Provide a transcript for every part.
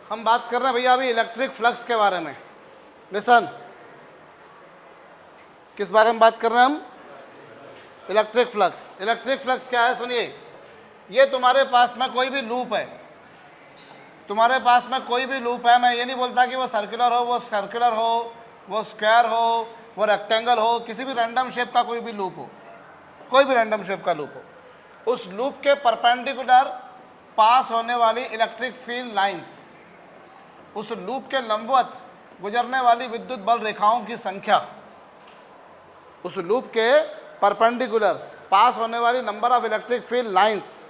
हम बात कर रहे हैं भैया अभी इलेक्ट्रिक फ्लक्स के बारे में। लिसन, किस बारे में बात कर रहे हैं हम? Electric flux. इलेक्ट्रिक फ्लक्स क्या है सुनिए, ये तुम्हारे पास में कोई भी लूप है, तुम्हारे पास में कोई भी लूप है। मैं ये नहीं बोलता कि वो सर्कुलर हो, वो सर्कुलर हो, वो स्क्वायर हो, वो रेक्टेंगल हो, किसी भी रैंडम शेप का कोई भी लूप हो, कोई भी रैंडम शेप का लूप हो, उस लूप के परपेंडिकुलर पास होने वाली इलेक्ट्रिक फील्ड लाइंस, उस लूप के लंबवत गुजरने वाली विद्युत बल रेखाओं की संख्या, उस लूप के परपेंडिकुलर पास होने वाली number of electric field lines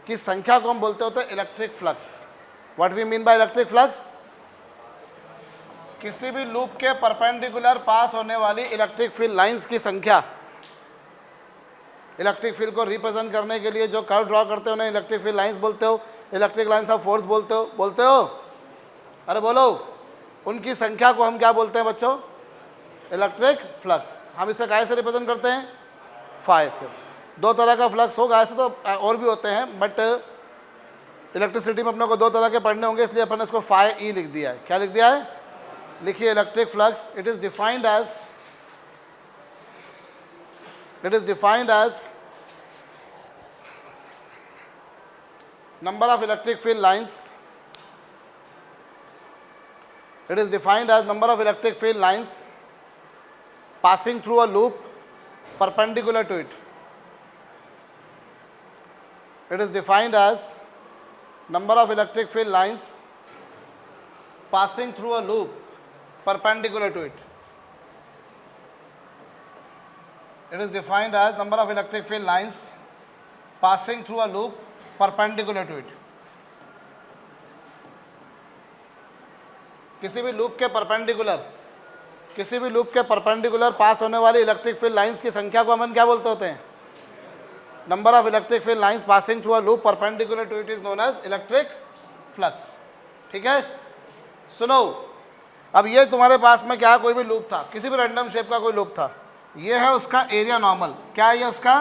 की संख्या को हम बोलते होते हैं electric flux. What we mean by electric flux? किसी भी लूप के परपेंडिकुलर पास होने वाली इलेक्ट्रिक फील्ड लाइंस की संख्या। इलेक्ट्रिक फील्ड को रिप्रेजेंट करने के लिए जो कर्व ड्रॉ करते हो उन्हें इलेक्ट्रिक फील्ड लाइंस बोलते हो, इलेक्ट्रिक लाइंस ऑफ फोर्स बोलते हो। अरे बोलो, उनकी संख्या को हम क्या बोलते हैं बच्चों? Electric flux. हम इसे काय से रिप्रेजेंट करते हैं? फाई से। दो तरह का फ्लक्स होगा, ऐसे तो और भी होते हैं, बट इलेक्ट्रिसिटी में अपने को दो तरह के पढ़ने होंगे, इसलिए अपन ने इसको फाई ई लिख दिया है। क्या लिख दिया है? लिखिए electric flux, it is defined as number of electric field lines. It is defined as number of electric field lines passing through a loop perpendicular to it. It is defined as number of electric field lines passing through a loop perpendicular to it. It is defined as number of electric field lines passing through a loop perpendicular to it. किसी भी loop के perpendicular पास होने वाली electric field lines की संख्या को हम क्या बोलते होते हैं? Number of electric field lines passing through a loop perpendicular to it is known as electric flux. ठीक है, सुनो, अब ये तुम्हारे पास में क्या, कोई भी लूप था, किसी भी रैंडम शेप का कोई लूप था, ये है उसका एरिया नॉर्मल। क्या है ये उसका?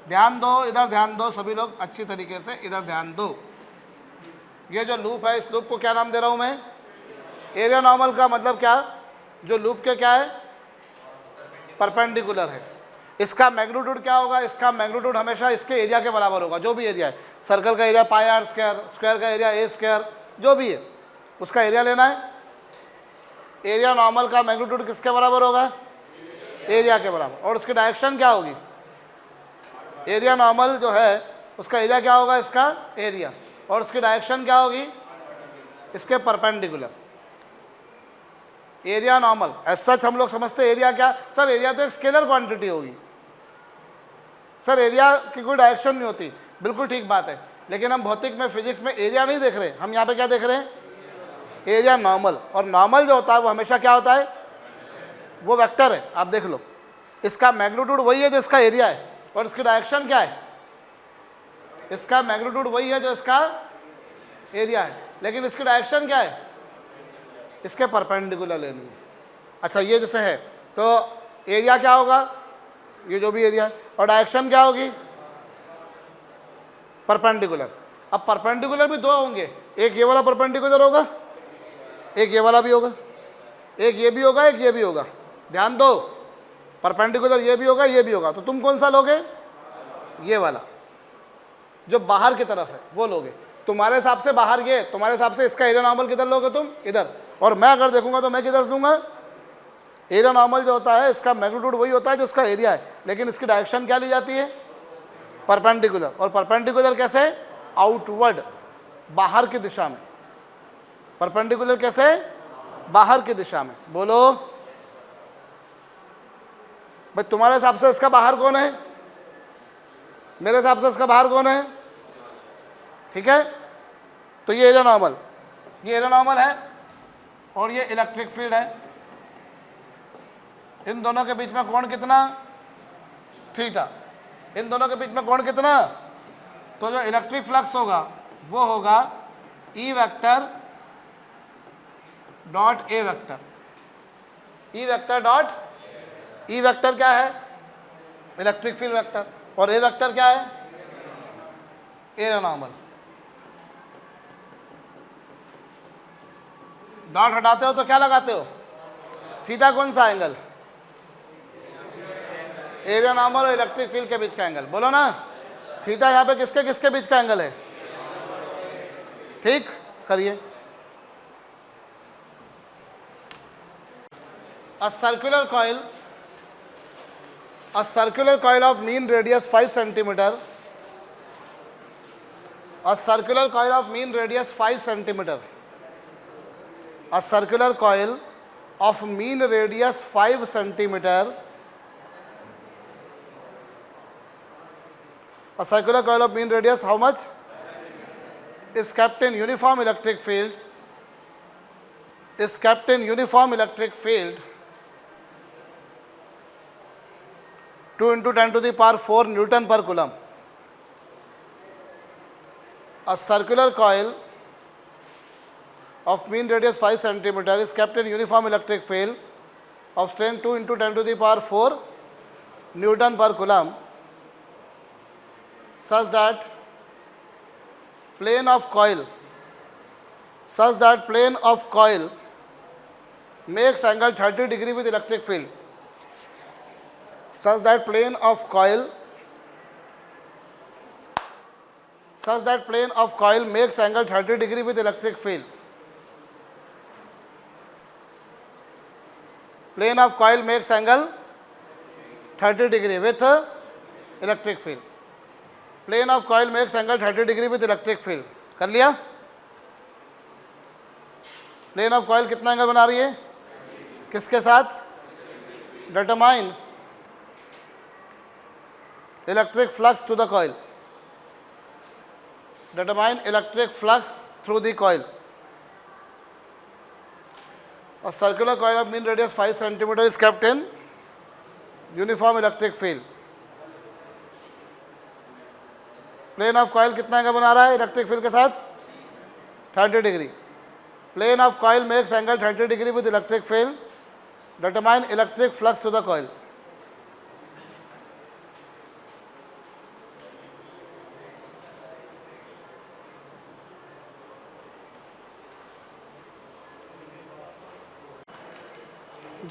ध्यान दो, इधर ध्यान दो सभी लोग अच्छी तरीके से, इधर ध्यान दो। ये जो लूप है, इस लूप को क्या नाम दे रहा हूं मैं? Area normal. का मतलब क्या? जो लूप के क्या है? परपेंडिकुलर है। इसका मैग्नीट्यूड क्या होगा? इसका मैग्नीट्यूड हमेशा इसके एरिया के बराबर होगा, जो भी एरिया है। सर्कल का area pi r square, square का एरिया ए स्क्वायर, जो भी है उसका एरिया लेना है। एरिया नॉर्मल का मैग्नीट्यूड किसके बराबर होगा? एरिया के बराबर। और उसकी डायरेक्शन क्या होगी? एरिया नॉर्मल जो है उसका एरिया क्या होगा? इसका एरिया। और उसकी डायरेक्शन क्या होगी? इसके perpendicular. Area normal as such हम लोग समझते हैं एरिया क्या? सर एरिया तो एक स्केलर क्वांटिटी होगी, सर एरिया की कोई डायरेक्शन नहीं होती। बिल्कुल ठीक बात है, लेकिन हम भौतिक में, फिजिक्स में एरिया नहीं देख रहे, हम यहाँ पे क्या देख रहे हैं? Area normal. और नॉर्मल जो होता है वो हमेशा क्या होता है? वो वेक्टर है। आप देख लो, इसका मैग्नीट्यूड वही है जो इसका एरिया है, और इसकी डायरेक्शन क्या है? इसका मैग्नीट्यूड वही है जो इसका एरिया है, लेकिन इसकी डायरेक्शन क्या है? इसके परपेंडिकुलर लेनी है। अच्छा, ये जैसे है तो एरिया क्या होगा? ये जो भी एरिया है, और डायरेक्शन क्या होगी? परपेंडिकुलर। अब परपेंडिकुलर भी दो होंगे, एक ये वाला परपेंडिकुलर होगा, एक ये वाला भी होगा, एक ये भी होगा, एक ये भी होगा। ध्यान दो, परपेंडिकुलर ये भी होगा, ये भी होगा। तो तुम कौन सा लोगे? ये वाला जो बाहर की तरफ है वो लोगे। तुम्हारे हिसाब से बाहर ये, तुम्हारे हिसाब से इसका एरिया नॉर्मल किधर लोगे तुम? इधर। और मैं अगर देखूंगा तो मैं किधर दूंगा? एरिया नॉर्मल जो होता है इसका मैग्नीट्यूड वही होता है जो इसका एरिया है, लेकिन इसकी डायरेक्शन क्या ली जाती है? परपेंडिकुलर। और परपेंडिकुलर कैसे? आउटवर्ड, बाहर की दिशा में। परपेंडिकुलर कैसे? बाहर की दिशा में। बोलो भाई, तुम्हारे हिसाब से इसका बाहर कौन है? मेरे हिसाब से इसका बाहर कौन है? ठीक है, तो ये एरिया नॉर्मल, ये एरिया नॉर्मल है, और ये इलेक्ट्रिक फील्ड है। इन दोनों के बीच में कोण कितना? थीटा। इन दोनों के बीच में कोण कितना? तो जो इलेक्ट्रिक फ्लक्स होगा वो होगा E vector dot A vector. E vector dot, E vector क्या है? Electric field vector. और ए वेक्टर क्या है? Area normal. डॉट हटाते हो तो क्या लगाते हो? थीटा कौन सा एंगल? एरिया नॉर्मल और इलेक्ट्रिक फील्ड के बीच का एंगल, बोलो ना। थीटा यहाँ पे किसके किसके बीच का एंगल है? ठीक, करिए। A circular coil of mean radius 5 centimeter. A circular coil of mean radius 5 centimeter. A circular coil of mean radius 5 centimeter. A circular coil of mean radius how much? Is kept in uniform electric field. Is kept in uniform electric field 2 into 10 to the power 4 Newton per Coulomb. A circular coil of mean radius 5 centimeter is kept in uniform electric field of strength 2 into 10 to the power 4 Newton per Coulomb, such that plane of coil makes angle 30 degree with electric field. Such that plane of coil makes angle 30 degree with electric field. Plane of coil makes angle 30 degree with electric field. Plane of coil makes angle 30 degree with electric field. कर लिया? Plane of coil कितना angle बना रही है? किसके साथ? Determine electric flux to the coil. Determine electric flux through the coil. A circular coil of mean radius 5 centimeter is kept in uniform electric field. Plane of coil कितना angle बना रहा है इलेक्ट्रिक फील्ड के साथ? 30 degree. Plane of coil makes angle 30 degree with electric field. Determine electric flux to the coil.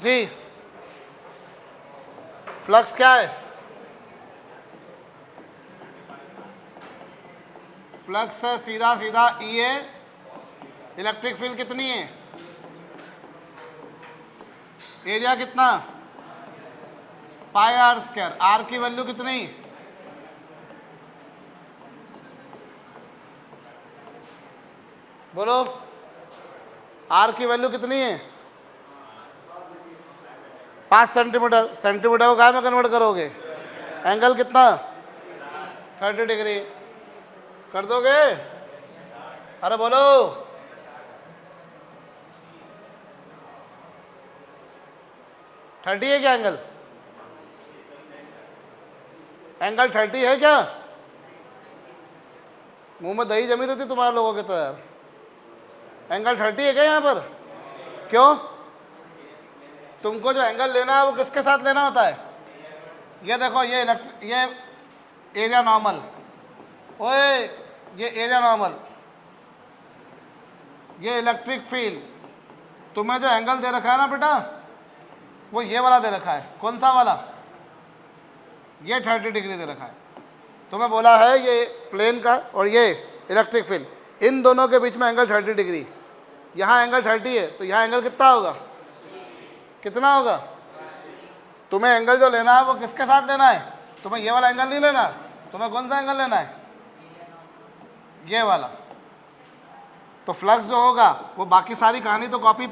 जी, flux क्या है? Flux है सीधा सीधा ई है. इलेक्ट्रिक फील्ड कितनी है? एरिया कितना? पाई आर स्क्वायर. आर की वैल्यू कितनी? बोलो, आर की वैल्यू कितनी है? 5 सेंटीमीटर. सेंटीमीटर को काय में कन्वर्ट करोगे? एंगल कितना? 30 डिग्री. कर दोगे? अरे बोलो. थर्टी है क्या एंगल? एंगल 30 है क्या? मुंह में दही जमी रहती तुम्हारे लोगों के तो यार. एंगल 30 है क्या यहाँ पर? क्यों? तुमको जो एंगल लेना है वो किसके साथ लेना होता है? ये देखो, ये एरिया नॉर्मल. ओए, ये एरिया नॉर्मल, ये इलेक्ट्रिक फील्ड. तुम्हें जो एंगल दे रखा है ना बेटा, वो ये वाला दे रखा है. कौन सा वाला? ये 30 डिग्री दे रखा है. तुम्हें बोला है ये प्लेन का और ये इलेक्ट्रिक फील्ड, इन दोनों के बीच में एंगल 30 डिग्री. यहाँ एंगल 30 है तो यहाँ एंगल कितना होगा? कितना होगा? तुम्हें एंगल जो लेना है वो किसके साथ लेना है? तुम्हें ये वाला एंगल नहीं लेना. तुम्हें कौन सा एंगल लेना है? ये वाला. तो फ्लक्स जो होगा वो बाकी सारी कहानी तो कॉपी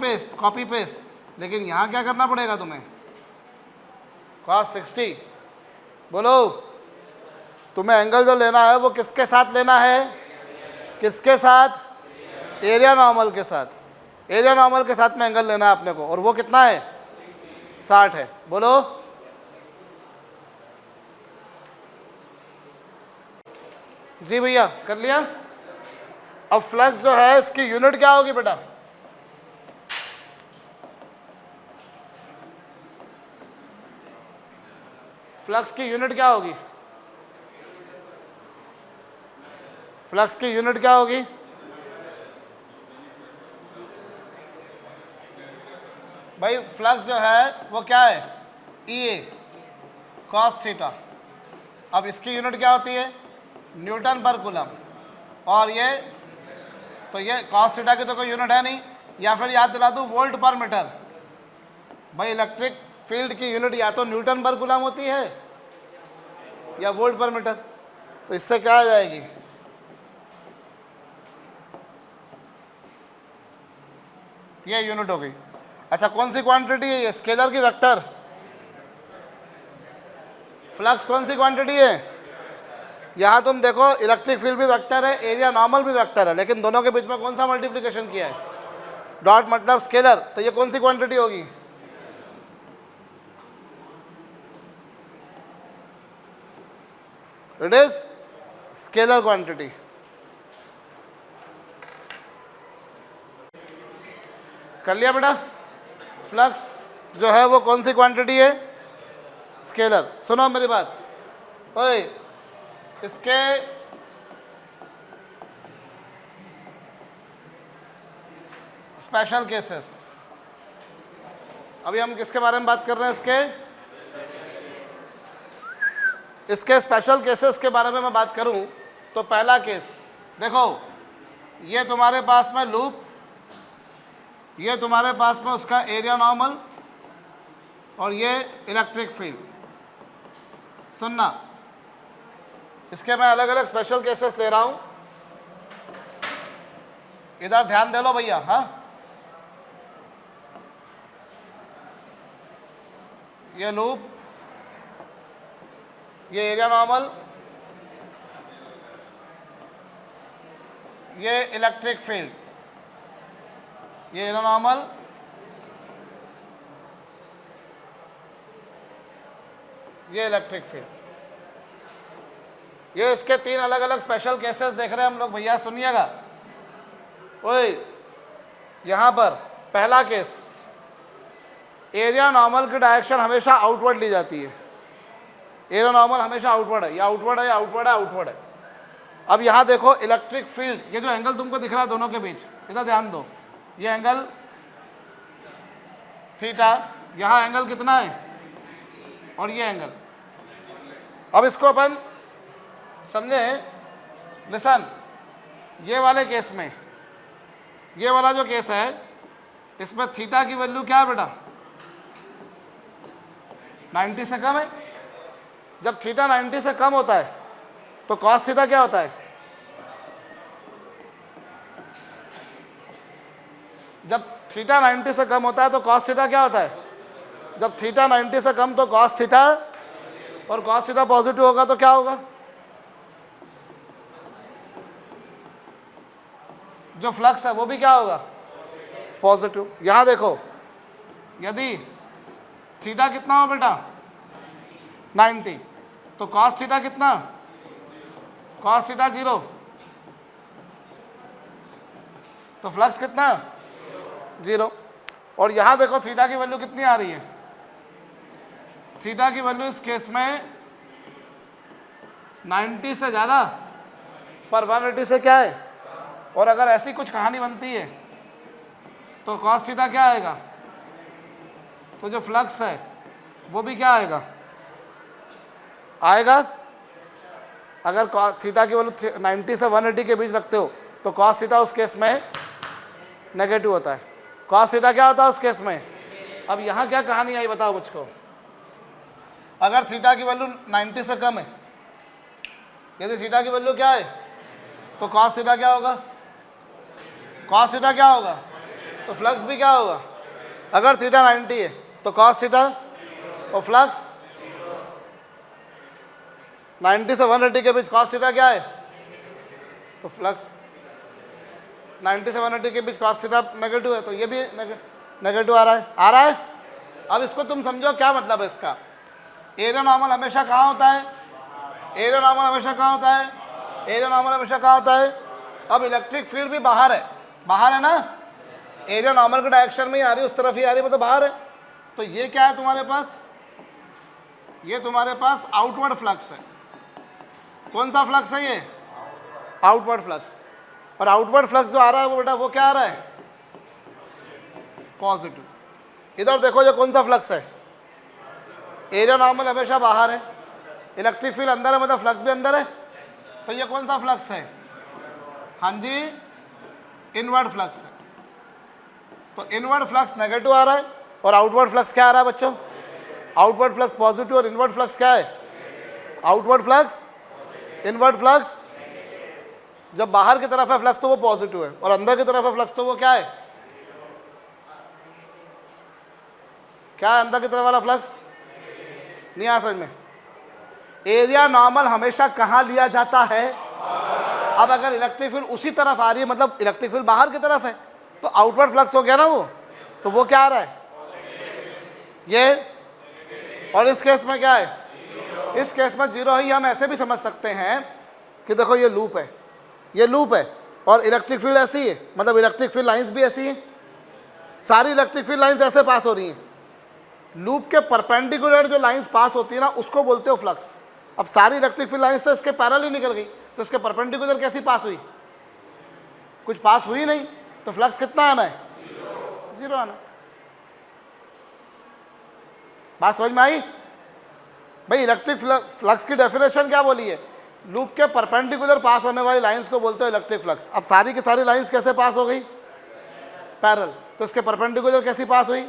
पेस्ट, लेकिन यहाँ क्या करना पड़ेगा तुम्हें? cos 60. बोलो, तुम्हें एंगल जो लेना है वो किसके साथ लेना है? किसके साथ? एरिया नॉर्मल के साथ. एरिया नॉर्मल के साथ में एंगल लेना है अपने को, और वो कितना है? 60 है. बोलो. जी भैया, कर लिया. अब फ्लक्स जो है इसकी यूनिट क्या होगी बेटा? फ्लक्स की यूनिट क्या होगी? फ्लक्स की यूनिट क्या होगी? भाई फ्लक्स जो है वो क्या है, ई कॉस थीटा। अब इसकी यूनिट क्या होती है, न्यूटन पर कूलम, और ये तो ये कॉस थीटा की तो कोई यूनिट है नहीं, या फिर याद दिला दूँ वोल्ट पर मीटर। भाई इलेक्ट्रिक फील्ड की यूनिट या तो न्यूटन पर कूलम होती है या वोल्ट पर मीटर। तो इससे क्या आ जाएगी, ये यूनिट हो गई। अच्छा कौन सी क्वांटिटी है ये, स्केलर की वेक्टर? फ्लक्स कौन सी क्वांटिटी है? यहाँ तुम देखो इलेक्ट्रिक फील्ड भी वेक्टर है, एरिया नॉर्मल भी वेक्टर है, लेकिन दोनों के बीच में कौन सा मल्टीप्लिकेशन किया है, डॉट मतलब स्केलर। तो ये कौन सी क्वांटिटी होगी, इट इज स्केलर क्वांटिटी। कर लिया बेटा? फ्लक्स जो है वो कौन सी क्वांटिटी है, स्केलर। सुनो मेरी बात, ओए इसके स्पेशल केसेस, अभी हम किसके बारे में बात कर रहे हैं, इसके स्पेशल केसेस के बारे में मैं बात करूं तो पहला केस देखो, ये तुम्हारे पास में लूप, ये तुम्हारे पास में उसका एरिया नॉर्मल, और ये इलेक्ट्रिक फील्ड। सुनना, इसके मैं अलग अलग स्पेशल केसेस ले रहा हूं, इधर ध्यान दे लो भैया। हाँ, ये लूप, ये एरिया नॉर्मल, ये इलेक्ट्रिक फील्ड, ये एरिया नॉर्मल, ये इलेक्ट्रिक फील्ड। ये इसके तीन अलग अलग स्पेशल केसेस देख रहे हैं हम लोग भैया, सुनिएगा। ओए यहां पर पहला केस, एरिया नॉर्मल की डायरेक्शन हमेशा आउटवर्ड ली जाती है, एरिया नॉर्मल हमेशा आउटवर्ड है, या आउटवर्ड है या आउटवर्ड है, आउटवर्ड है। अब यहाँ देखो इलेक्ट्रिक फील्ड, ये जो एंगल तुमको दिख रहा है दोनों के बीच, इधर ध्यान दो, ये एंगल थीटा, यहाँ एंगल कितना है, और ये एंगल। अब इसको अपन समझे, लिसन, ये वाले केस में, ये वाला जो केस है इसमें थीटा की वैल्यू क्या है बेटा, 90 से कम है। जब थीटा 90 से कम होता है तो कॉस थीटा क्या होता है, जब थीटा 90 से कम होता है तो कॉस थीटा क्या होता है, जब थीटा 90 से कम तो कॉस थीटा, और कॉस थीटा पॉजिटिव होगा तो क्या होगा, जो फ्लक्स है वो भी क्या होगा, पॉजिटिव। यहां देखो, यदि थीटा कितना हो बेटा, 90, तो कॉस थीटा कितना, कॉस थीटा 0, तो फ्लक्स कितना, 0। और यहां देखो थीटा की वैल्यू कितनी आ रही है, थीटा की वैल्यू इस केस में 90 से ज़्यादा, पर 180 से क्या है। और अगर ऐसी कुछ कहानी बनती है तो कॉस थीटा क्या आएगा, तो जो फ्लक्स है वो भी क्या आएगा, आएगा। अगर थीटा की वैल्यू 90 से 180 के बीच रखते हो तो कॉस थीटा उस केस में नेगेटिव होता है, कॉस थीटा क्या होता है उस केस में। अब यहाँ क्या कहानी आई बताओ मुझको, अगर थीटा की वैल्यू 90 से कम है, यदि थीटा की वैल्यू क्या है तो कॉस थीटा क्या होगा, कॉस थीटा क्या होगा, तो फ्लक्स भी क्या होगा। अगर थीटा 90 है तो कॉस थीटा और फ्लक्स 90 से 180 के बीच कॉस थीटा क्या है, तो फ्लक्स 90 से 180 के बीच कॉस थीटा नेगेटिव है, तो ये भी नेगेटिव आ रहा है। अब इसको तुम समझो क्या मतलब है इसका। एरिया नॉर्मल हमेशा कहाँ होता है, एरिया नॉर्मल हमेशा कहाँ होता है, एरिया नॉर्मल हमेशा कहाँ होता है। अब इलेक्ट्रिक फील्ड भी बाहर है ना, एरिया नॉर्मल के डायरेक्शन में ही आ रही है, उस तरफ ही आ रही है, मतलब बाहर है। तो ये क्या है तुम्हारे पास, ये तुम्हारे पास आउटवर्ड फ्लक्स है। कौन सा फ्लक्स है ये, आउटवर्ड फ्लक्स। और आउटवर्ड फ्लक्स जो आ रहा है वो बेटा वो क्या आ रहा है, पॉजिटिव। इधर देखो ये कौन सा फ्लक्स है, एरिया नॉर्मल हमेशा बाहर है, इलेक्ट्रिक फील्ड अंदर है, मतलब फ्लक्स भी अंदर है। तो ये कौन सा फ्लक्स है? हाँ जी, इनवर्ड फ्लक्स है। तो इनवर्ड फ्लक्स नेगेटिव आ रहा है और आउटवर्ड फ्लक्स क्या आ रहा है बच्चों? आउटवर्ड फ्लक्स पॉजिटिव और इनवर्ड फ्लक्स क्या है? Outward flux, inward flux. जब बाहर की तरफ है फ्लक्स तो वो पॉजिटिव है और अंदर की तरफ है फ्लक्स तो वो क्या है? क्या है अंदर की तरफ वाला फ्लक्स? नहीं आ समझ में। एरिया नॉर्मल हमेशा कहाँ लिया जाता है? अब अगर इलेक्ट्रिक फील्ड उसी तरफ आ रही है, मतलब इलेक्ट्रिक फील्ड बाहर की तरफ है, तो आउटवर्ड फ्लक्स हो गया ना वो, तो वो क्या आ रहा है? ये। और इस केस में क्या है? इस केस में जीरो है। हम ऐसे भी समझ सकते हैं कि देखो ये लूप है, ये लूप है और इलेक्ट्रिक फील्ड ऐसी है, मतलब इलेक्ट्रिक फील्ड लाइंस भी ऐसी है, सारी इलेक्ट्रिक फील्ड लाइंस ऐसे पास हो रही हैं। लूप के परपेंडिकुलर जो लाइंस पास होती है ना, उसको बोलते हो फ्लक्स। अब सारी इलेक्ट्रिक फील्ड लाइंस तो इसके पैरेलल ही निकल गई, तो इसके परपेंडिकुलर कैसी पास हुई? कुछ पास हुई नहीं, तो फ्लक्स कितना आना है? जीरो आना। बात समझ में आई? भाई इलेक्ट्रिक फ्लक्स की डेफिनेशन क्या बोली है? लूप के परपेंडिकुलर पास होने वाली लाइंस को बोलते हो इलेक्ट्रिक फ्लक्स। अब सारी की सारी लाइंस कैसे पास हो गई? पैरेलल। तो इसके परपेंडिकुलर कैसी पास हुई?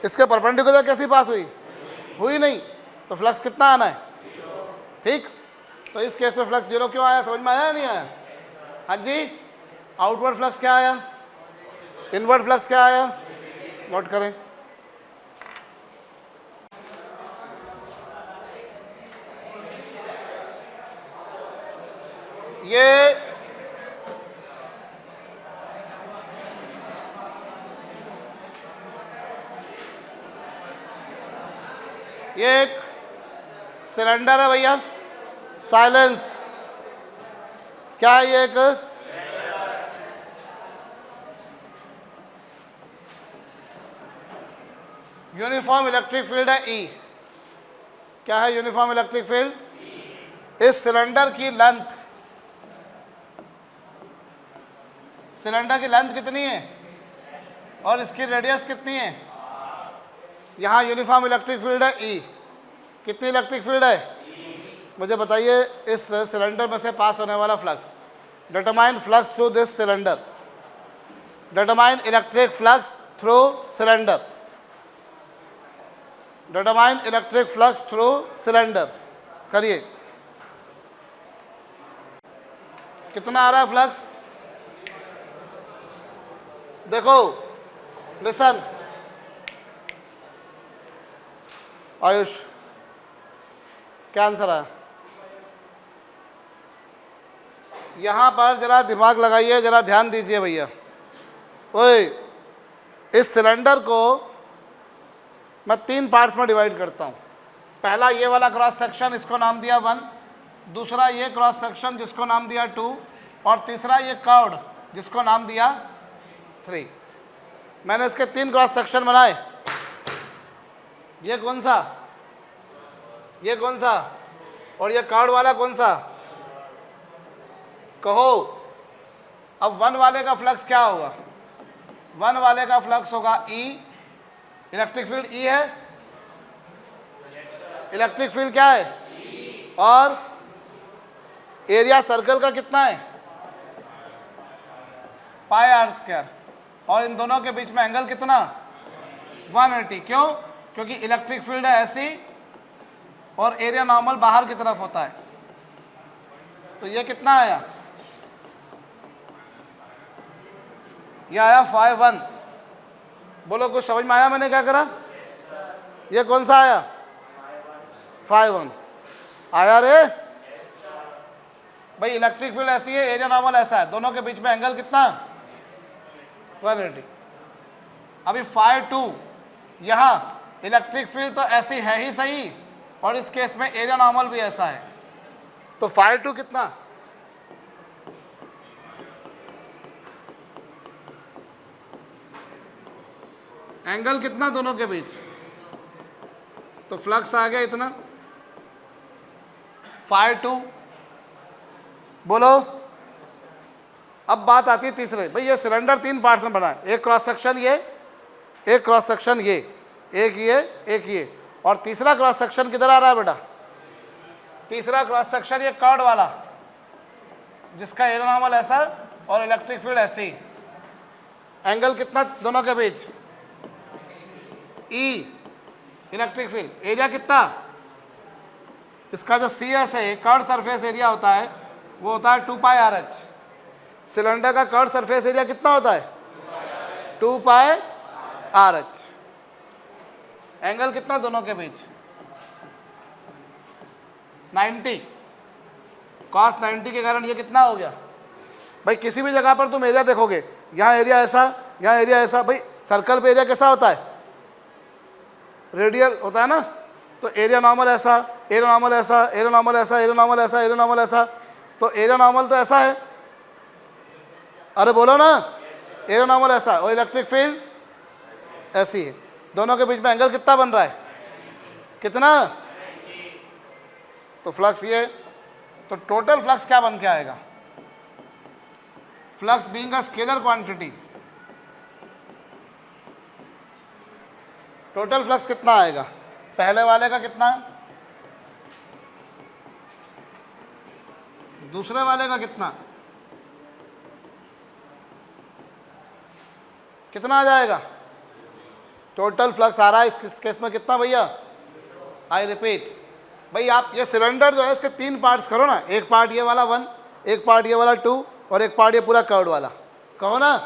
इसके परपेंडिकुलर कैसी पास हुई? हुई नहीं, तो फ्लक्स कितना आना है? ठीक। तो इस केस में फ्लक्स जीरो क्यों आया? समझ में आया या नहीं आया? हाँ जी। आउटवर्ड फ्लक्स क्या आया? इनवर्ड फ्लक्स क्या आया? नोट करें। ये एक सिलेंडर है भैया, साइलेंस। क्या है ये? एक यूनिफॉर्म इलेक्ट्रिक फील्ड है ई। क्या है यूनिफॉर्म इलेक्ट्रिक फील्ड? इस सिलेंडर की लेंथ, सिलेंडर की लेंथ कितनी है और इसकी रेडियस कितनी है? यहाँ यूनिफॉर्म इलेक्ट्रिक फील्ड है ई। कितनी इलेक्ट्रिक फील्ड है? मुझे बताइए इस सिलेंडर में से पास होने वाला flux. Determine flux through this cylinder. Determine electric flux through cylinder. Determine electric flux through cylinder. करिए, कितना आ रहा है फ्लक्स? देखो, लिसन आयुष, क्या आंसर आया? यहाँ पर जरा दिमाग लगाइए, जरा ध्यान दीजिए भैया। ओए, इस सिलेंडर को मैं 3 पार्ट्स में डिवाइड करता हूँ। पहला ये वाला क्रॉस सेक्शन, इसको नाम दिया 1, दूसरा ये क्रॉस सेक्शन जिसको नाम दिया 2, और तीसरा ये कर्व्ड जिसको नाम दिया 3। मैंने इसके 3 क्रॉस सेक्शन बनाए। ये कौन सा? ये कौन सा? और ये कर्व्ड वाला कौन सा? कहो। अब 1 वाले का फ्लक्स क्या होगा? 1 वाले का फ्लक्स होगा ई। इलेक्ट्रिक फील्ड ई है, इलेक्ट्रिक फील्ड क्या है? और एरिया सर्कल का कितना है? पाई आर स्क्वायर। और इन दोनों के बीच में एंगल कितना? 180। क्यों? क्योंकि इलेक्ट्रिक फील्ड है ऐसी और एरिया नॉर्मल बाहर की तरफ होता है। तो ये कितना आया? ये आया 5-1। बोलो कुछ समझ में आया मैंने क्या करा? ये कौन सा आया? 5-1 आया रे भाई। इलेक्ट्रिक फील्ड ऐसी है, एरिया नॉर्मल ऐसा है, दोनों के बीच में एंगल कितना? 180। अभी 5-2, यहाँ इलेक्ट्रिक फील्ड तो ऐसी है ही सही और इस केस में एरिया नॉर्मल भी ऐसा है, तो 5-2 कितना? एंगल कितना दोनों के बीच? तो फ्लक्स आ गया इतना 5-2। बोलो। अब बात आती है तीसरे। भाई ये सिलेंडर 3 पार्ट्स में बना है, एक क्रॉस सेक्शन ये, एक क्रॉस सेक्शन ये, एक ये, और तीसरा क्रॉस सेक्शन किधर आ रहा है बेटा? तीसरा क्रॉस सेक्शन ये कर्ड वाला, जिसका एरो नॉर्मल ऐसा और इलेक्ट्रिक फील्ड ऐसी। एंगल कितना दोनों के बीच? ई, इलेक्ट्रिक फील्ड। एरिया कितना? इसका जो CS है, कर्ड सरफेस एरिया होता है, वो होता है 2 पाई RH। सिलेंडर का कर्ड सरफेस एरिया कितना होता है? 2 पाई RH। एंगल कितना दोनों के बीच? 90। cos 90 के कारण ये कितना हो गया भाई? किसी भी जगह पर तुम एरिया देखोगे, यहाँ एरिया ऐसा, यहाँ एरिया ऐसा। भाई सर्कल पे एरिया कैसा होता है? रेडियल होता है ना। तो एरिया नॉर्मल ऐसा, एरिया नॉर्मल ऐसा, एरिया नॉर्मल ऐसा, एरिया नॉर्मल ऐसा, एरिया नॉर्मल ऐसा। तो एरिया नॉर्मल तो ऐसा है, अरे बोलो ना, एरिया नॉर्मल ऐसा, और इलेक्ट्रिक फील्ड ऐसी है। दोनों के बीच में एंगल कितना बन रहा है? कितना? तो फ्लक्स ये, तो टोटल फ्लक्स क्या बन के आएगा? Flux being a scalar quantity, total flux कितना आएगा? पहले वाले का कितना, दूसरे वाले का कितना, कितना आ जाएगा? टोटल फ्लक्स आ रहा है इस केस में कितना भैया? आई रिपीट भाई, आप ये सिलेंडर जो है इसके 3 पार्ट्स करो ना। एक पार्ट ये वाला 1, एक पार्ट ये वाला 2, और एक पार्ट ये पूरा कर्व वाला, कहो ना।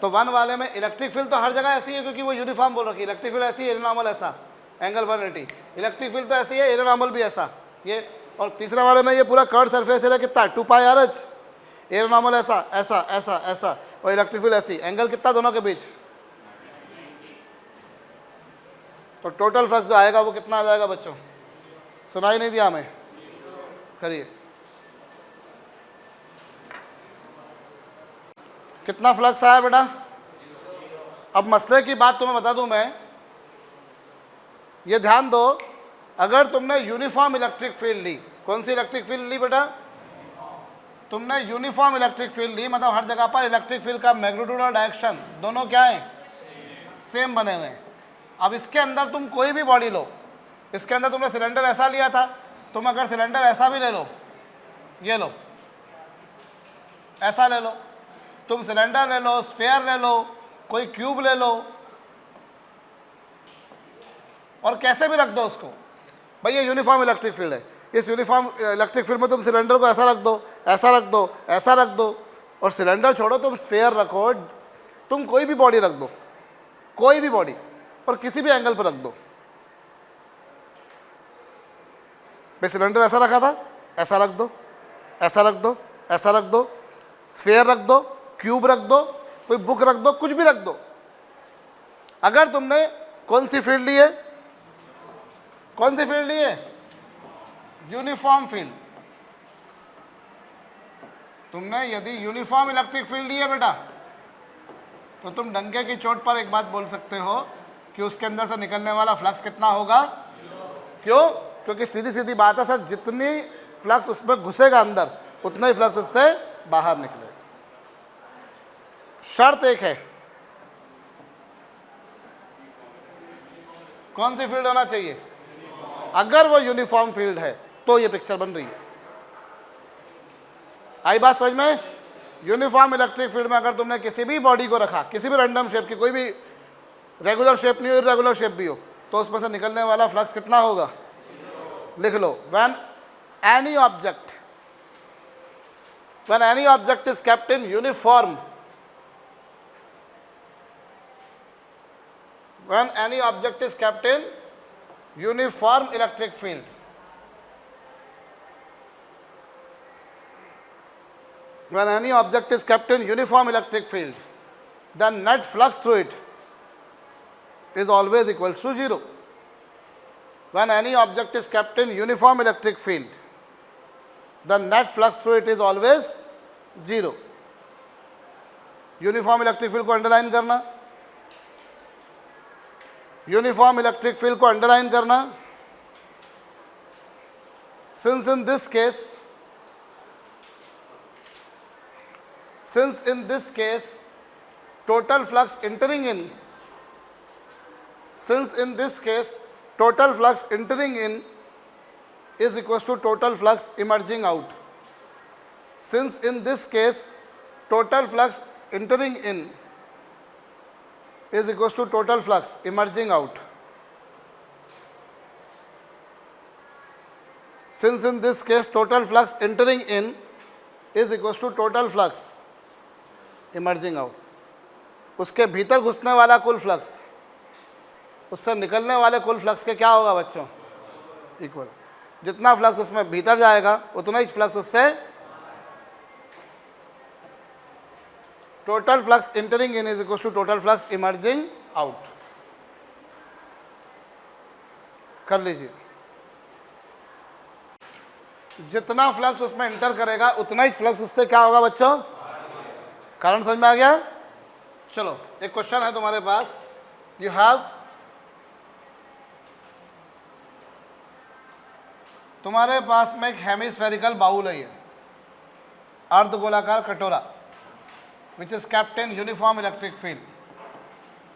तो 1 वाले में इलेक्ट्रिक फील्ड तो हर जगह ऐसी है, क्योंकि वो यूनिफॉर्म बोल रखी है। इलेक्ट्रिक फील्ड ऐसी है, एरिया नॉर्मल ऐसा, एंगल 180। इलेक्ट्रिक फील्ड तो ऐसी है, एरिया नॉर्मल भी ऐसा ये। और तीसरा वाले में ये पूरा कर्व सरफेस एरिया कितना? 2 पाई RH। एरिया नॉर्मल ऐसा ऐसा ऐसा ऐसा, और इलेक्ट्रिक फील्ड ऐसी। एंगल कितना दोनों के बीच? तो टोटल फ्लक्स जो आएगा वो कितना आ जाएगा बच्चों? सुनाई नहीं दिया हमें? करिए, कितना फ्लक्स आया बेटा? अब मसले की बात तुम्हें बता दूं मैं, ये ध्यान दो, अगर तुमने यूनिफॉर्म इलेक्ट्रिक फील्ड ली, कौन सी इलेक्ट्रिक फील्ड ली बेटा? तुमने यूनिफॉर्म इलेक्ट्रिक फील्ड ली, मतलब हर जगह पर इलेक्ट्रिक फील्ड का मैग्नीट्यूड और डायरेक्शन दोनों क्या है? सेम बने हुए हैं। अब इसके अंदर तुम कोई भी बॉडी लो, इसके अंदर तुमने सिलेंडर ऐसा लिया था, तुम अगर सिलेंडर ऐसा भी ले लो, ये लो, ऐसा ले लो, तुम सिलेंडर ले लो, स्फीयर ले लो, कोई क्यूब ले लो, और कैसे भी रख दो उसको, भाई ये यूनिफॉर्म इलेक्ट्रिक फील्ड है। इस यूनिफॉर्म इलेक्ट्रिक फील्ड में तुम सिलेंडर को ऐसा रख दो, ऐसा रख दो, ऐसा रख दो, और सिलेंडर छोड़ो, तुम स्फीयर रखो, तुम कोई भी बॉडी रख दो, कोई भी बॉडी, और किसी भी एंगल पर रख दो। भाई सिलेंडर ऐसा रखा था, ऐसा रख दो, ऐसा रख दो, ऐसा रख दो, स्फीयर रख दो, क्यूब रख दो, कोई बुक रख दो, कुछ भी रख दो। अगर तुमने कौन सी फील्ड ली है? कौन सी फील्ड ली है? Uniform field. तुमने यदि यूनिफॉर्म इलेक्ट्रिक फील्ड ली है बेटा, तो तुम डंके की चोट पर एक बात बोल सकते हो कि उसके अंदर से निकलने वाला फ्लक्स कितना होगा? क्यों? क्योंकि सीधी सीधी बात है सर, जितनी फ्लक्स उसमें घुसेगा अंदर, उतना ही फ्लक्स उससे बाहर निकलेगा। शर्त एक है, कौन सी फील्ड होना चाहिए? अगर वो यूनिफॉर्म फील्ड है तो ये पिक्चर बन रही है। आई बात समझ में? यूनिफॉर्म इलेक्ट्रिक फील्ड में अगर तुमने किसी भी बॉडी को रखा, किसी भी रैंडम शेप की, कोई भी रेगुलर शेप नहीं हो, इरेगुलर शेप भी हो, तो उसमें से निकलने वाला फ्लक्स कितना होगा? लिख लो, when any object is kept in uniform, when any object is kept in uniform electric field, when any object is kept in uniform electric field, the net flux through it is always equal to 0. When any object is kept in uniform electric field, the net flux through it is always 0. Uniform electric field को underline करना, uniform electric field को underline करना। Since in this case total flux entering in since in this case total flux entering in is equals to total flux emerging out. Since in this case total flux entering in is equals to total flux emerging out. Since in this case total flux entering in is equals to total flux emerging out. उसके भीतर घुसने वाला कुल flux उससे निकलने वाले कुल flux के क्या होगा बच्चों? इक्वल. जितना फ्लक्स उसमें भीतर जाएगा उतना ही फ्लक्स उससे total flux entering in is equal to total flux emerging out. कर लीजिए. जितना फ्लक्स उसमें एंटर करेगा उतना ही फ्लक्स उससे क्या होगा बच्चों? कारण समझ में आ गया? चलो एक क्वेश्चन है तुम्हारे पास. यू हैव, तुम्हारे पास में एक हेमिस्फेरिकल बाउल है, ये अर्धगोलाकार कटोरा, which is kept in uniform electric field.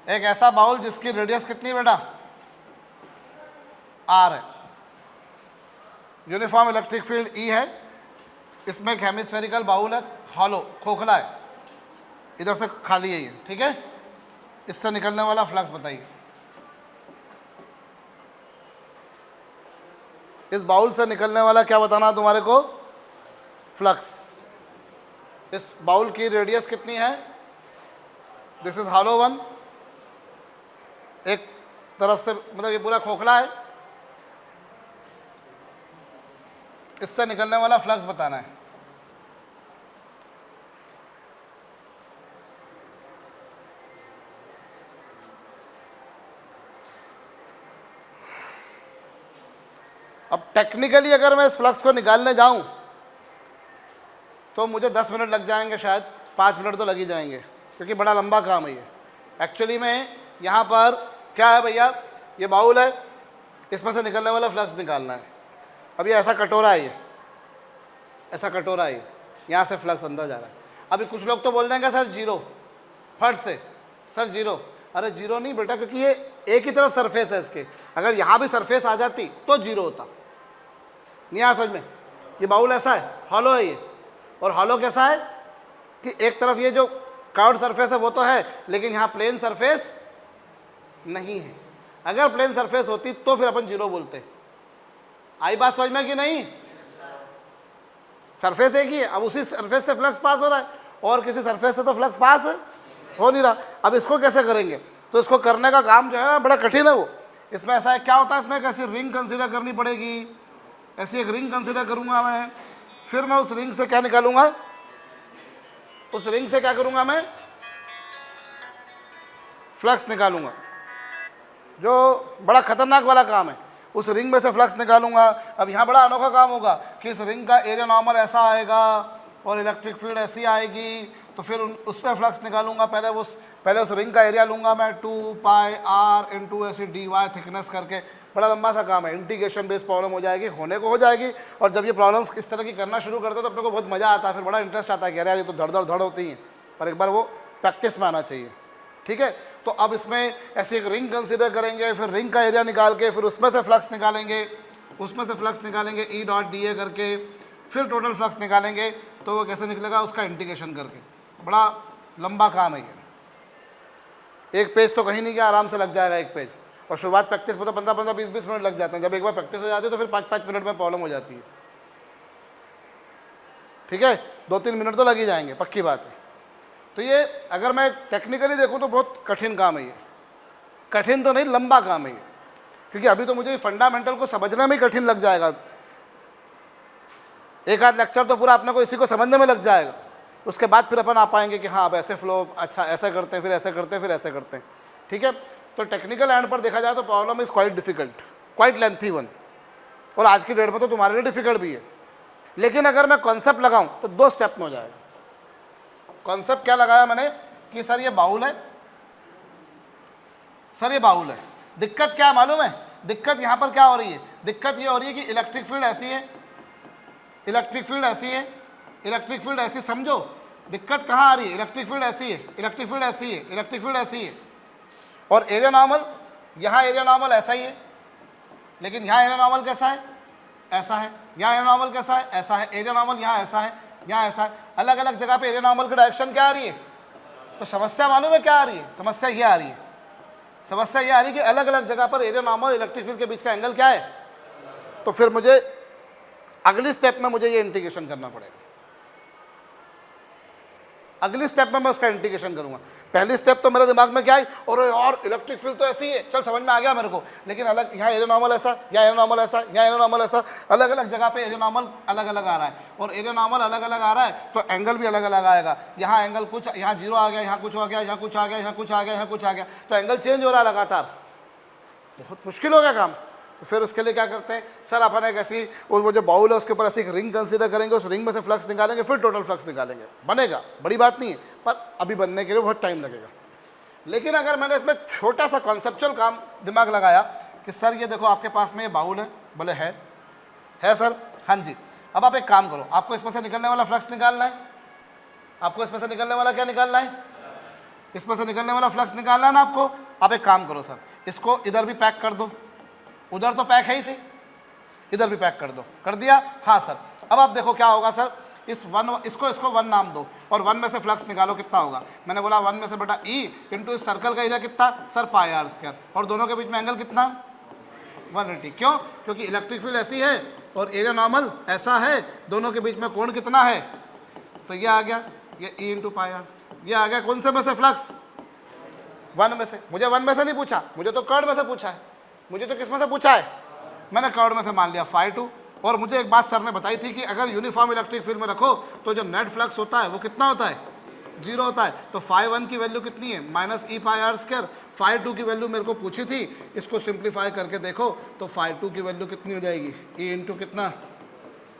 एक ऐसा बाउल जिसकी रेडियस कितनी बेटा? आर है. यूनिफॉर्म इलेक्ट्रिक फील्ड ई है. इसमें एक हेमिस्फेरिकल बाउल है, हॉलो, खोखला है, इधर से खाली है ये. ठीक है. इससे निकलने वाला फ्लक्स बताइए. इस बाउल से निकलने वाला क्या बताना तुम्हारे को? फ्लक्स. इस बाउल की रेडियस कितनी है? This is hollow one. एक तरफ से मतलब ये पूरा खोखला है. इससे निकलने वाला फ्लक्स बताना है. अब टेक्निकली अगर मैं इस फ्लक्स को निकालने जाऊं तो मुझे 10 मिनट लग जाएंगे, शायद 5 मिनट तो लग ही जाएंगे, क्योंकि बड़ा लंबा काम है ये. एक्चुअली में यहाँ पर क्या है भैया, ये बाउल है, इसमें से निकलने वाला फ्लक्स निकालना है. अब ये ऐसा कटोरा है, ये ऐसा कटोरा है, यहाँ से फ्लक्स अंदर जा रहा है. अभी कुछ लोग तो बोल देंगे सर जीरो, फट से सर जीरो. अरे जीरो नहीं बेटा, क्योंकि ये एक ही तरफ सरफेस है इसके. अगर यहाँ भी सरफेस आ जाती तो जीरो होता. नहीं आ समझ में? ये बाउल ऐसा है, हॉलो है ये. और हॉलो कैसा है कि एक तरफ ये जो कर्व्ड सरफेस है वो तो है, लेकिन यहाँ प्लेन सरफेस नहीं है. अगर प्लेन सरफेस होती तो फिर अपन जीरो बोलते. आई बात समझ में कि नहीं? सरफेस एक ही है. अब उसी सरफेस से फ्लक्स पास हो रहा है, और किसी सरफेस से तो फ्लक्स पास हो नहीं रहा. अब इसको कैसे करेंगे? तो इसको करने का काम जो है बड़ा कठिन है वो. इसमें ऐसा है, क्या होता है, इसमें एक ऐसी रिंग कंसीडर करनी पड़ेगी. ऐसी एक रिंग कंसीडर करूंगा मैं. फिर मैं उस रिंग से क्या निकालूंगा? उस रिंग से क्या करूंगा मैं? फ्लक्स निकालूंगा, जो बड़ा खतरनाक वाला काम है. उस रिंग में से फ्लक्स निकालूंगा. अब यहाँ बड़ा अनोखा काम होगा कि इस रिंग का एरिया नॉर्मल ऐसा आएगा और इलेक्ट्रिक फील्ड ऐसी आएगी. तो फिर उससे फ्लक्स निकालूंगा. पहले उस रिंग का एरिया लूंगा मैं 2 पाई आर इंटू ऐसी डी वाई थिकनेस करके. बड़ा लंबा सा काम है. इंटीग्रेशन बेस्ड प्रॉब्लम हो जाएगी, होने को हो जाएगी. और जब ये प्रॉब्लम्स इस तरह की करना शुरू करते हो तो अपने को बहुत मज़ा आता है, फिर बड़ा इंटरेस्ट आता है कि अरे यार ये तो धड़ होती हैं, पर एक बार वो प्रैक्टिस में आना चाहिए. ठीक है. तो अब इसमें ऐसी एक रिंग कंसीडर करेंगे, फिर रिंग का एरिया निकाल के फिर उसमें से फ्लक्स निकालेंगे. उसमें से फ्लक्स निकालेंगे ई डॉट डी ए करके, फिर टोटल फ्लक्स निकालेंगे. तो वो कैसे निकलेगा? उसका इंटीग्रेशन करके. बड़ा लंबा काम है ये. एक पेज तो कहीं नहीं गया, आराम से लग जाएगा एक पेज. और शुरुआत प्रैक्टिस में तो 15-15, 20-20 मिनट लग जाते हैं. जब एक बार प्रैक्टिस हो जाती है तो फिर 5-5 मिनट में प्रॉब्लम हो जाती है. ठीक है. 2-3 मिनट तो लग ही जाएंगे, पक्की बात है. तो ये अगर मैं टेक्निकली देखूं तो बहुत कठिन काम है ये. कठिन तो नहीं, लंबा काम है ये, क्योंकि अभी तो मुझे फंडामेंटल को समझने में ही कठिन लग जाएगा. एक आध लेक्चर तो पूरा अपने को इसी को समझने में लग जाएगा. उसके बाद फिर अपन आ पाएंगे कि हाँ अब ऐसे फ्लो, अच्छा ऐसे करते हैं, फिर ऐसे करते हैं, फिर ऐसे करते हैं. ठीक है. तो टेक्निकल एंड पर देखा जाए तो problem is quite difficult, quite lengthy one. और आज की डेट में तो तुम्हारे लिए डिफिकल्ट भी है. लेकिन अगर मैं कॉन्सेप्ट लगाऊं तो 2 स्टेप में हो जाएगा. कॉन्सेप्ट क्या लगाया मैंने कि सर ये बाउल है, सर ये बाउल है. दिक्कत क्या है मालूम है? दिक्कत यहाँ पर क्या हो रही है? दिक्कत ये हो रही है कि इलेक्ट्रिक फील्ड ऐसी है, इलेक्ट्रिक फील्ड ऐसी है, इलेक्ट्रिक फील्ड ऐसी. समझो दिक्कत कहाँ आ रही है? इलेक्ट्रिक फील्ड ऐसी है, इलेक्ट्रिक फील्ड ऐसी है, इलेक्ट्रिक फील्ड ऐसी है. और एरिया नॉर्मल यहाँ एरिया नॉर्मल ऐसा ही है, लेकिन यहाँ एरिया नॉर्मल कैसा है, ऐसा है। यहाँ एरिया नॉर्मल कैसा है, ऐसा है। एरिया नॉर्मल यहाँ ऐसा है, यहाँ ऐसा है। अलग अलग जगह पे एरिया नॉर्मल की डायरेक्शन क्या आ रही है? तो समस्या मालूम है क्या आ रही है? समस्या ये आ रही है, समस्या ये आ रही है कि अलग अलग जगह पर एरिया नॉर्मल इलेक्ट्रिक फील्ड के बीच का एंगल क्या है। तो फिर मुझे अगली स्टेप में मुझे ये इंटीग्रेशन करना पड़ेगा। अगली स्टेप में मैं उसका इंटीग्रेशन करूंगा। पहली स्टेप तो मेरे दिमाग में क्या है, और इलेक्ट्रिक फील्ड तो ऐसी है, चल समझ में आ गया मेरे को, लेकिन अलग यहाँ एरिया नॉर्मल ऐसा, यहाँ एरिया नॉर्मल ऐसा, यहाँ एरिया नॉर्मल ऐसा, अलग अलग जगह पे एरिया नॉर्मल अलग अलग आ रहा है। और एरिया नॉर्मल अलग अलग आ रहा है तो एंगल भी अलग अलग आएगा। यहाँ एंगल कुछ, यहाँ 0 आ गया, यहाँ कुछ आ गया, यहाँ कुछ आ गया, यहाँ कुछ आ गया, यहाँ कुछ आ गया, तो एंगल चेंज हो रहा है लगातार। बहुत मुश्किल हो गया काम। तो फिर उसके लिए क्या करते हैं सर, अपन एक ऐसी वो जो बाउल है उसके ऊपर ऐसी एक रिंग कंसीडर करेंगे, उस रिंग में से फ्लक्स निकालेंगे, फिर टोटल फ्लक्स निकालेंगे। बनेगा, बड़ी बात नहीं है, पर अभी बनने के लिए बहुत टाइम लगेगा। लेकिन अगर मैंने इसमें छोटा सा कॉन्सेप्चुअल काम दिमाग लगाया कि सर ये देखो आपके पास में ये बाउल है, बोले है सर, हाँ जी। अब आप एक काम करो, आपको इसमें से निकलने वाला फ्लक्स निकालना है। आपको इसमें से निकलने वाला क्या निकालना है? इसमें से निकलने वाला फ्लक्स निकालना है ना आपको। आप एक काम करो सर, इसको इधर भी पैक कर दो, उधर तो पैक है ही सी, इधर भी पैक कर दो। कर दिया? हाँ सर। अब आप देखो क्या होगा सर, इसको 1 नाम दो और 1 में से फ्लक्स निकालो, कितना होगा? मैंने बोला 1 में से बेटा E इंटू इस सर्कल का एरिया कितना सर, पाई r स्क्वायर, और दोनों के बीच में एंगल कितना 180। क्यों? क्योंकि इलेक्ट्रिक फील्ड ऐसी है और एरिया नॉर्मल ऐसा है, दोनों के बीच में कोण कितना है, तो ये आ गया, ये E इंटू पाई r। ये आ गया कौन से में से फ्लक्स? 1 में से। मुझे 1 में से नहीं पूछा, मुझे तो कर्ड में से पूछा है। मुझे तो किस में से पूछा है? मैंने कर्ड में से मान लिया φ2। और मुझे एक बात सर ने बताई थी कि अगर यूनिफॉर्म इलेक्ट्रिक फील्ड में रखो तो जो नेट फ्लक्स होता है वो कितना होता है? 0 होता है। तो φ1 की वैल्यू कितनी है? -e पाई r स्क्वायर। φ2 की वैल्यू मेरे को पूछी थी, इसको सिंप्लीफाई करके देखो तो φ2 की वैल्यू कितनी हो जाएगी? e इंटू कितना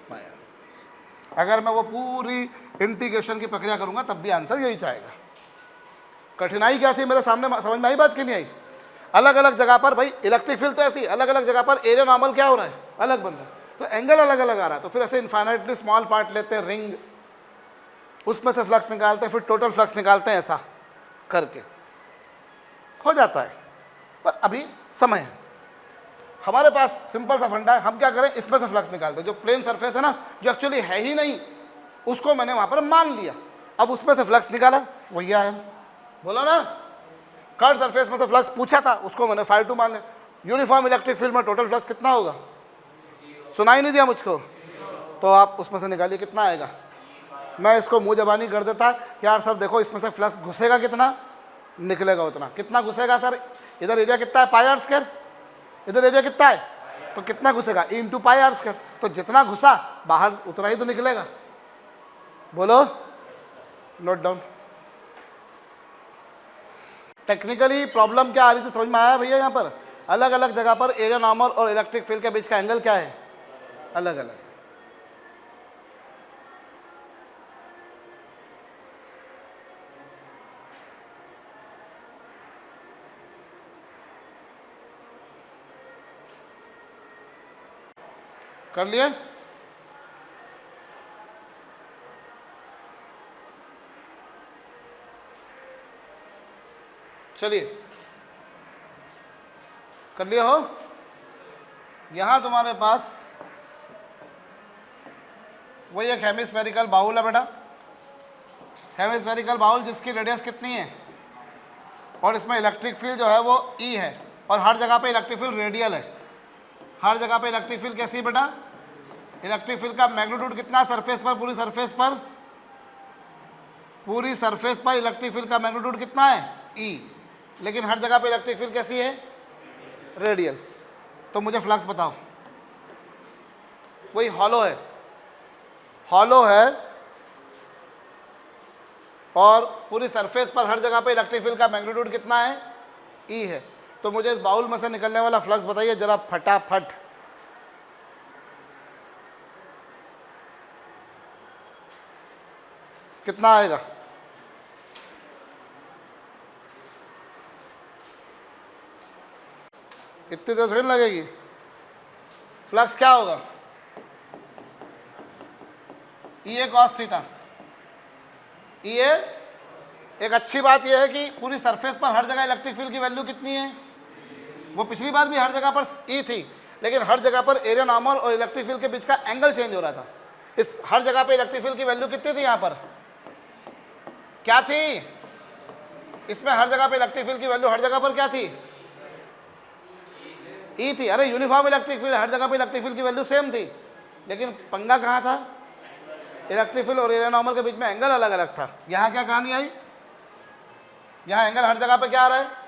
पाई r। अगर मैं वो पूरी इंटीग्रेशन की प्रक्रिया करूंगा तब भी आंसर यही चाहेगा। कठिनाई क्या थी मेरे सामने, समझ में आई बात कि नहीं आई? अलग अलग जगह पर भाई इलेक्ट्रिक फील्ड तो ऐसी, अलग अलग जगह पर एरिया नॉर्मल क्या हो रहा है, अलग बन रहा है, तो एंगल अलग अलग आ रहा है। तो फिर ऐसे इनफाइनाइटली स्मॉल पार्ट लेते हैं रिंग, उसमें से फ्लक्स निकालते हैं, फिर टोटल फ्लक्स निकालते हैं, ऐसा करके हो जाता है। पर अभी समय है, हमारे पास सिंपल सा फंडा है। हम क्या करें, इसमें से फ्लक्स निकालते हैं। जो प्लेन सरफेस है ना, जो एक्चुअली है ही नहीं, उसको मैंने वहाँ पर मान लिया। अब उसमें से फ्लक्स निकाला, वही आया, बोला ना। कर्ड सरफेस में से फ्लक्स पूछा था, उसको मैंने φ2 मान लिया। यूनिफॉर्म इलेक्ट्रिक फील्ड में टोटल फ्लक्स कितना होगा? सुनाई नहीं दिया मुझको? तो आप उसमें से निकालिए कितना आएगा। मैं इसको मुंह जबानी कर देता कि यार सर देखो इसमें से फ्लक्स घुसेगा कितना, निकलेगा उतना। कितना घुसेगा सर? इधर एरिया कितना है पाई r स्क्वायर, इधर एरिया कितना है, तो कितना घुसेगा E into pi r square. तो जितना घुसा बाहर उतना ही तो निकलेगा। बोलो, नोट डाउन। टेक्निकली प्रॉब्लम क्या आ रही थी समझ में आया भैया? यहाँ पर अलग अलग जगह पर एरिया नॉर्मल और इलेक्ट्रिक फील्ड के बीच का एंगल क्या है, अलग अलग। कर लिए? चलिए, कर लिया हो? यहाँ तुम्हारे पास वही एक हेमिस्फेरिकल बाउल है बेटा, हेमिस्फेरिकल बाउल जिसकी रेडियस कितनी है, और इसमें इलेक्ट्रिक फील्ड जो है वो E है, और हर जगह पे इलेक्ट्रिक फील्ड रेडियल है। हर जगह पे इलेक्ट्रिक फील्ड कैसी है बेटा? इलेक्ट्रिक फील्ड का मैग्नीट्यूड कितना सरफेस पर, पूरी सरफेस पर, पूरी सरफेस पर इलेक्ट्रिक फील्ड का मैग्नीट्यूड कितना है? E। लेकिन हर जगह पे इलेक्ट्रिक फील्ड कैसी है? रेडियल। तो मुझे फ्लक्स बताओ। वही हॉलो है, हॉलो है, और पूरी सरफेस पर हर जगह पे इलेक्ट्रिक फील्ड का मैग्नीट्यूड कितना है? E है। तो मुझे इस बाउल में से निकलने वाला फ्लक्स बताइए जरा फटाफट। कितना आएगा? इतनी देर थोड़ी लगेगी। फ्लक्स क्या होगा? E a cos theta. E a, एक अच्छी बात यह है कि पूरी सरफेस पर हर जगह इलेक्ट्रिक फील्ड की वैल्यू कितनी है? वो पिछली बार भी हर जगह पर ई थी, लेकिन हर जगह पर एरिया नॉर्मल और इलेक्ट्रिक फील्ड के बीच का एंगल चेंज हो रहा था। इस हर जगह पे इलेक्ट्रिक फील्ड की वैल्यू कितनी थी? यहाँ पर क्या थी? इसमें हर जगह पे इलेक्ट्रिक फील्ड की वैल्यू हर जगह पर क्या थी? ई थी। अरे यूनिफॉर्म इलेक्ट्रिक फील्ड, हर जगह पे इलेक्ट्रिक फील्ड की वैल्यू सेम थी, लेकिन पंगा कहाँ था? इलेक्ट्रिक फील्ड और एरिया नॉर्मल के बीच में एंगल अलग अलग था। यहाँ क्या कहानी आई? यहाँ एंगल हर जगह पे क्या आ रहा है?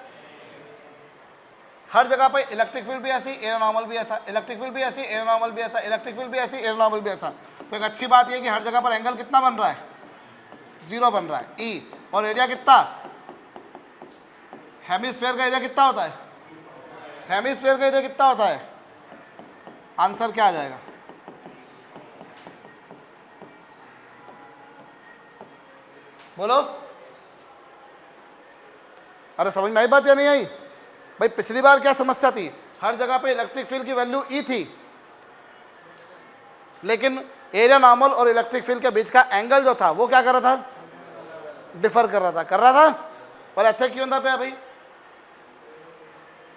हर जगह पे इलेक्ट्रिक फील्ड भी ऐसी, एरिया नॉर्मल भी ऐसा, इलेक्ट्रिक फील्ड भी ऐसी, एरिया नॉर्मल भी ऐसा, इलेक्ट्रिक फील्ड भी ऐसी, एरिया नॉर्मल भी ऐसा। तो एक अच्छी बात यह कि हर जगह पर एंगल कितना बन रहा है? 0 बन रहा है, ई। और एरिया कितना? हेमिस्फीयर का एरिया कितना होता है? हेमिस्फीयर का एरिया कितना होता है? आंसर क्या आ जाएगा? बोलो। अरे समझ में आई बात या नहीं आई? भाई पिछली बार क्या समस्या थी? हर जगह पे इलेक्ट्रिक फील्ड की वैल्यू ई थी, लेकिन एरिया नॉर्मल और इलेक्ट्रिक फील्ड के बीच का एंगल जो था वो क्या कर रहा था? डिफर कर रहा था। और ऐसे क्यों था भाई?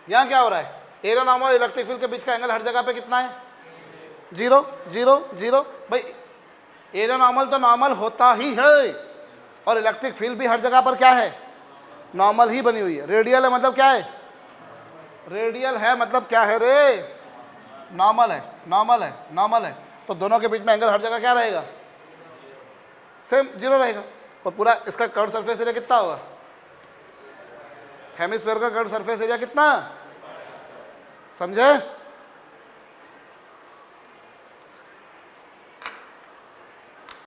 यहाँ क्या हो रहा है? एरिया नॉर्मल और इलेक्ट्रिक फील्ड के बीच का एंगल हर जगह पे कितना है? 0 0 0। भाई एरिया नॉर्मल तो नॉर्मल होता ही है, और इलेक्ट्रिक फील्ड भी हर जगह पर क्या है? नॉर्मल ही बनी हुई है। रेडियल है मतलब क्या है? रेडियल है मतलब क्या है रे? नॉर्मल है, नॉर्मल है, नॉर्मल है। तो दोनों के बीच में एंगल हर जगह क्या रहेगा? सेम 0 रहेगा। और पूरा इसका कर्व सरफेस एरिया कितना होगा? हेमिस्फीयर का कर्व सरफेस एरिया कितना? समझे?